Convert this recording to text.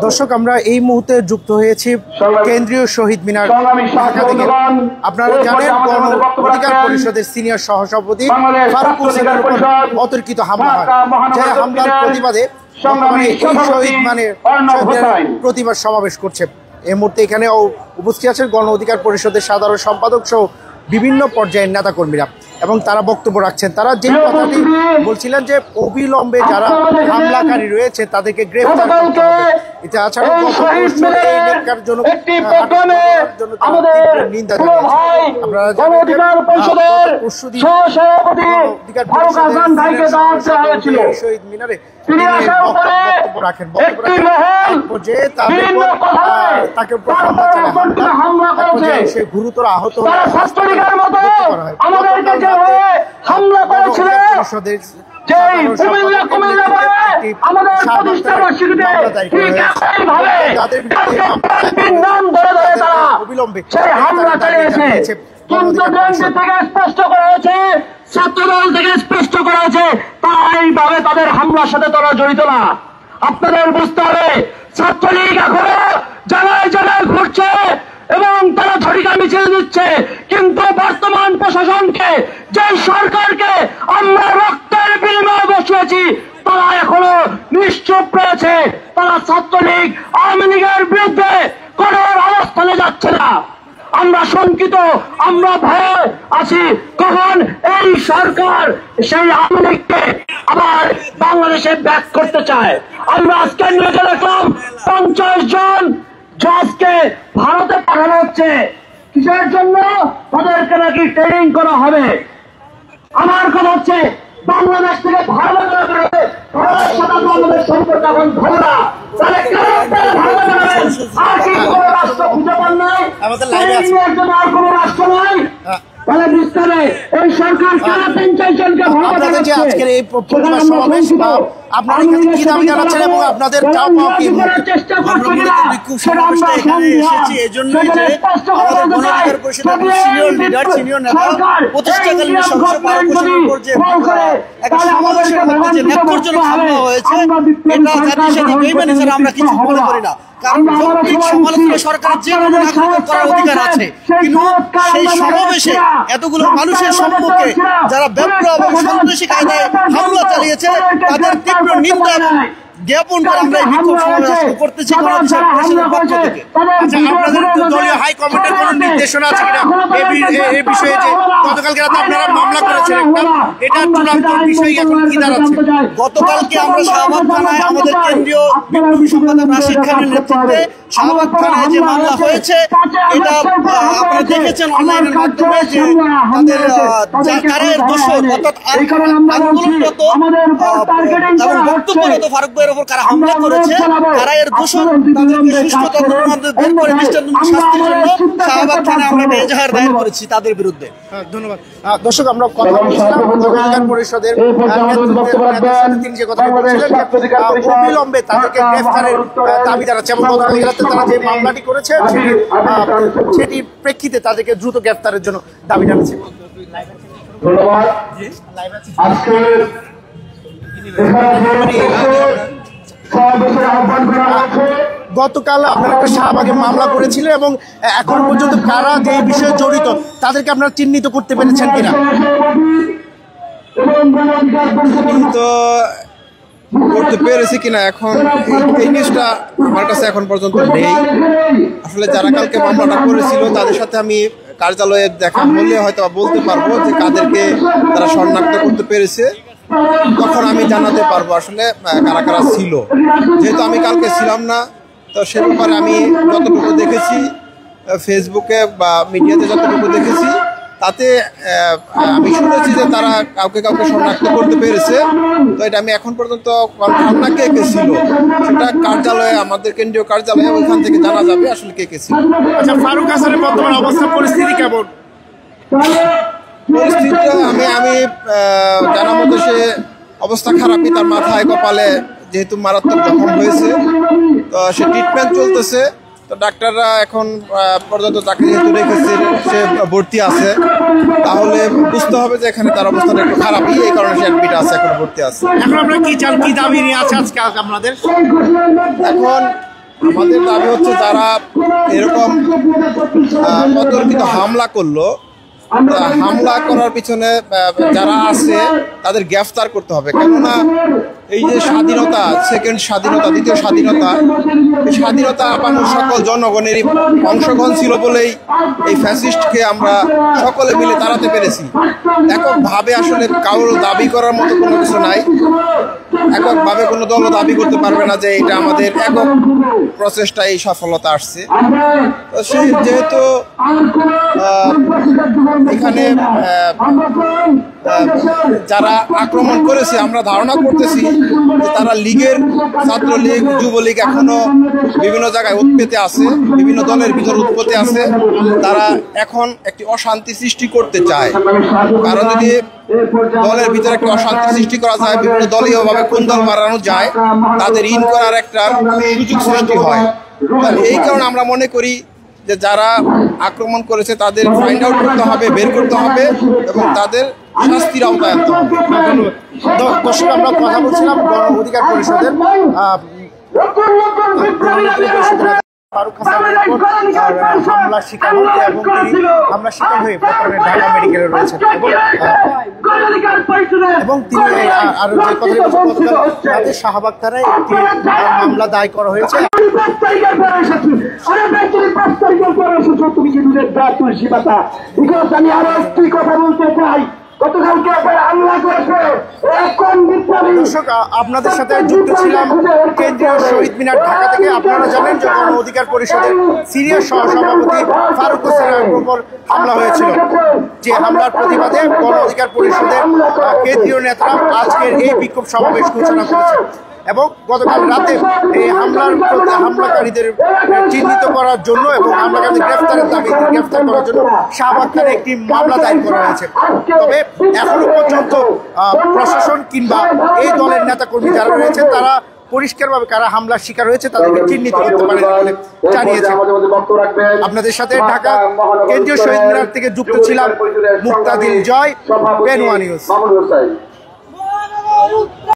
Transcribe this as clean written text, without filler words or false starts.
দর্শক, আমরা এই মুহূর্তে যুক্ত হয়েছি কেন্দ্রীয় শহীদ মিনার ঢাকা থেকে। আপনারা জানেন, গণ অধিকার পরিষদের সিনিয়র সহসভাপতি ফারুক হোসেনের উপর অতর্কিত হামলা হয়। যে হামলার প্রতিবাদে এই শহীদ মানে প্রতিবাদ সমাবেশ করছে। এই মুহূর্তে এখানে উপস্থিত আছেন গণ অধিকার পরিষদের সাধারণ সম্পাদক সহ বিভিন্ন পর্যায়ের নেতাকর্মীরা এবং তারা বক্তব্য রাখছেন। তারা যে কথাটি বলছিলেন যে অবিলম্বে যারা হামলাকারী রয়েছে তাদেরকে গ্রেফতার করতে হবে। এটা ছাড়া নিন্দা জানিয়েছেন। আপনারা শহীদ মিনারে বক্তব্য রাখেন, তাকে সে গুরুতর আহত অবিলম্বে স্পষ্ট করা হয়েছে, ছাত্রদল থেকে স্পষ্ট করা হয়েছে তারা এইভাবে তাদের হামলার সাথে তারা জড়িত না। আপনাদের বুঝতে হবে, ছাত্রলীগ এখনো জায়গায় জায়গায় ঘুরছে এবং তারা ঝটিকা মিছিল দিচ্ছে, কিন্তু বর্তমান প্রশাসনকে, যে সরকারকে আমরা রক্তের বিনিময়ে বসিয়েছি, তারা এখনো নিশ্চুপ রয়েছে। তারা ছাত্রলীগ আওয়ামী লীগের বিরুদ্ধে কঠোর অবস্থানে যাচ্ছে না। আমরা শঙ্কিত, আমরা ভয়ে আছি কখন এই সরকার সেই আওয়ামী লীগকে আবার বাংলাদেশে ব্যাক করতে চায়। আমরা আজকে নিউজে দেখলাম 50 জন জজকে ভারতে পাঠানো হচ্ছে। কিসের জন্য? তাদেরকে নাকি ট্রেনিং করা হবে। আমার কথা হচ্ছে, বাংলাদেশ থেকে ভারতের সাথে বাংলাদেশ সম্পর্ক এখন ভালো না। তাহলে আর কি কোনো রাষ্ট্র খুঁজে পান নাই? আর কোনো রাষ্ট্র নাই? তাহলে বুঝতে হবে এই সরকার কারা 50 জনকে ভারতে পাঠাচ্ছে। আজকের এই প্রতিবাদ সমাবেশ আপনারা কি দাবি জানাচ্ছেন এবং আপনাদের চেষ্টা করছি না বিক্ষোভ সমাবেশটা এখানে এসেছি এজন্যই যে আমাদের গণ অধিকার পরিষদের সিনিয়র লিডার, সিনিয়র নেতা প্রতিষ্ঠাকালীন সদস্য ফারুক হোসেনের উপর যে একটা সমাবেশের মধ্যে যে নেপথ্যজনক হামলা হয়েছে, এটা জাতি সাথে বেইমানি ছাড়া আমরা কিছু মনে করি না। কারণ যৌক্তিক সমালোচনা সরকারের যে কোনো নাগরিকের করার অধিকার আছে, কিন্তু সেই সমাবেশে এতগুলো মানুষের সম্মুখে যারা ব্যর্থ এবং সন্ত্রাসী কায়দায় হামলা চালিয়েছে তাদের তীব্র নিন্দা এবং জ্ঞাপন করে আমরা এই বিক্ষোভ সমাবেশ করতেছি পরিষদের পক্ষ থেকে। আচ্ছা, আপনাদের দলীয় হাই কমিটির কোন নির্দেশনা আছে কিনা এই বিষয়ে? যে গতকালকে রাতে আপনারা মামলা করেছেন, এটা চূড়ান্ত বিষয় এখন কি দাঁড়াচ্ছে? গতকালকে আমরা শাহবাগ থানায় আমাদের কেন্দ্রীয় বিপ্লবী সম্পাদক রাশিদ খানের নেতৃত্বে শাহবাগ থানায় যে মামলা হয়েছে, এটা আপনারা দেখেছেন অনলাইনের মাধ্যমে যে তাদের কারায়ের দোষর অর্থাৎ আন্দোলনরত এবং বক্তব্যরত ফারুক ভাইয়ের উপর কারা হামলা করেছে, কারায়ের দোষর তাদেরকে সুষ্ঠু তদন্তের মাধ্যমে বের করে দৃষ্টান্তমূলক শাস্তির জন্য শাহবাগ থানায় আমরা এজাহার দায়ের করেছি তাদের বিরুদ্ধে। ধন্যবাদ। দর্শক, আমরা কথা বলছিলাম অধিকার পরিষদের তিনি যে কথা বলছিলেন অবিলম্বে তাদেরকে গ্রেফতারের দাবি জানাচ্ছে এবং গতকাল রাতে তারা যে মামলাটি করেছে সেটির প্রেক্ষিতে তাদেরকে দ্রুত গ্রেফতারের জন্য দাবি জানাচ্ছে। ধন্যবাদ। আজকে গতকাল আপনারা একটা শাহবাগে মামলা করেছিলেন এবং এখন পর্যন্ত কারা যে এই বিষয়ে জড়িত তাদেরকে আপনারা চিহ্নিত করতে পেরেছেন কিনা? তো করতে পেরেছি কিনা এখন এই নিউজটা আমার কাছে এখন পর্যন্ত নেই। আসলে যারা কালকে মামলাটা করেছিল তাদের সাথে আমি কার্যালয়ে দেখা হলে হয়তো বলতে পারবো যে কাদেরকে তারা শনাক্ত করতে পেরেছে, তখন আমি জানাতে পারবো আসলে কারা কারা ছিল। যেহেতু আমি কালকে ছিলাম না, তো সে ব্যাপারে আমি যতটুকু দেখেছি ফেসবুকে বা মিডিয়াতে যতটুকু দেখেছি তাতে আমি শুনেছি যে তারা কাউকে কাউকে শনাক্ত করতে পেরেছে। তো এটা আমি এখন পর্যন্ত কনফার্ম না কে কে ছিল, সেটা কার্যালয়ে আমাদের কেন্দ্রীয় কার্যালয়ে ওইখান থেকে জানা যাবে আসলে কে কে ছিল। আচ্ছা, ফারুক হাসানের বর্তমান অবস্থা পরিস্থিতি কেমন? পরিস্থিতিটা আমি জানা মতো সে অবস্থা খারাপই, তার মাথায় কপালে যেহেতু মারাত্মক জখম হয়েছে, তো সে ট্রিটমেন্ট চলতেছে। তো ডাক্তাররা এখন পর্যন্ত তাকে যেহেতু রেখেছে সে ভর্তি আছে। তাহলে বুঝতে হবে যে এখানে তার অবস্থাটা একটু খারাপই, এই কারণে সে অ্যাডমিট আছে, এখন ভর্তি আছে। এখন আমরা কি চান, কি দাবি নিয়ে আছে আজকে আপনাদের? এখন আমাদের দাবি হচ্ছে যারা এরকম অতর্কিত হামলা করলো, হামলা করার পিছনে যারা আছে তাদের গ্রেফতার করতে হবে। কেননা এই যে স্বাধীনতা, সেকেন্ড স্বাধীনতা, দ্বিতীয় স্বাধীনতা, এই স্বাধীনতা আপানোর সকল জনগণেরই অংশগ্রহণ ছিল বলেই এই ফ্যাসিস্টকে আমরা সকলে মিলে তাড়াতে পেরেছি। এককভাবে আসলে কারোর দাবি করার মতো কোনো কিছু নাই, এককভাবে কোনো দলও দাবি করতে পারবে না যে এটা আমাদের একক প্রচেষ্টায় এই সফলতা আসছে। তো সেই যেহেতু এখানে যারা আক্রমণ করেছে আমরা ধারণা করতেছি যে তারা লীগের, ছাত্রলীগ, যুবলীগ এখনো বিভিন্ন জায়গায় উৎপেতে আছে, বিভিন্ন দলের ভিতর উৎপত্তি আছে। তারা এখন একটি অশান্তি সৃষ্টি করতে চায়, কারণ যদি দলের ভিতরে একটা অশান্তি সৃষ্টি করা যায়, বিভিন্ন দলীয়ভাবে কুন্দল মারানো যায়, তাদের ইন করার একটা সুযোগ সৃষ্টি হয়। এই কারণে আমরা মনে করি যে যারা আক্রমণ করেছে তাদের ফাইন্ড আউট করতে হবে, বের করতে হবে এবং তাদের শাস্তির আওতায় আনতে হবে। দর্শক, আমরা কথা বলছিলাম গণ অধিকার পরিষদের ফারুক হাসানের উপর হামলার শিকার হতে এবং তিনি হামলার শিকার হয়ে বর্তমানে ঢাকা মেডিকেলে রয়েছেন এবং তিনি আরো যে কথা শাহবাগ থানায় একটি মামলা দায় করা হয়েছে। আমি আরো একটি কথা বলতে চাই, গতকালকে হামলা করেছে। দর্শক, আপনাদের সাথে যুক্ত ছিলাম কেন্দ্রীয় শহীদ মিনার ঢাকা থেকে। আপনারা জানেন যে গণ অধিকার পরিষদের সিনিয়র সহসভাপতি ফারুক হোসেনের উপর হামলা হয়েছিল। যে হামলার প্রতিবাদে গণ অধিকার পরিষদের কেন্দ্রীয় নেতারা আজকের এই বিক্ষোভ সমাবেশ ঘোষণা করেছে এবং গতকাল রাতে এই হামলাকারীদের চিহ্নিত করার জন্য এবং হামলাকারীদের গ্রেফতারের দাবি গ্রেফতার করার জন্য শাহবাগ থানায় একটি মামলা দায়ের করা হয়েছে। তবে এখনো পর্যন্ত প্রশাসন কিংবা এই দলের নেতাকর্মী যারা রয়েছেন তারা পরিষ্কারভাবে কারা হামলার শিকার হয়েছে তাদেরকে চিহ্নিত করতে পারে বলে জানিয়েছে। আপনাদের সাথে ঢাকা কেন্দ্রীয় শহীদ মিনার থেকে যুক্ত ছিলাম মুক্তাদিল জয়, পেনওয়া নিউজ।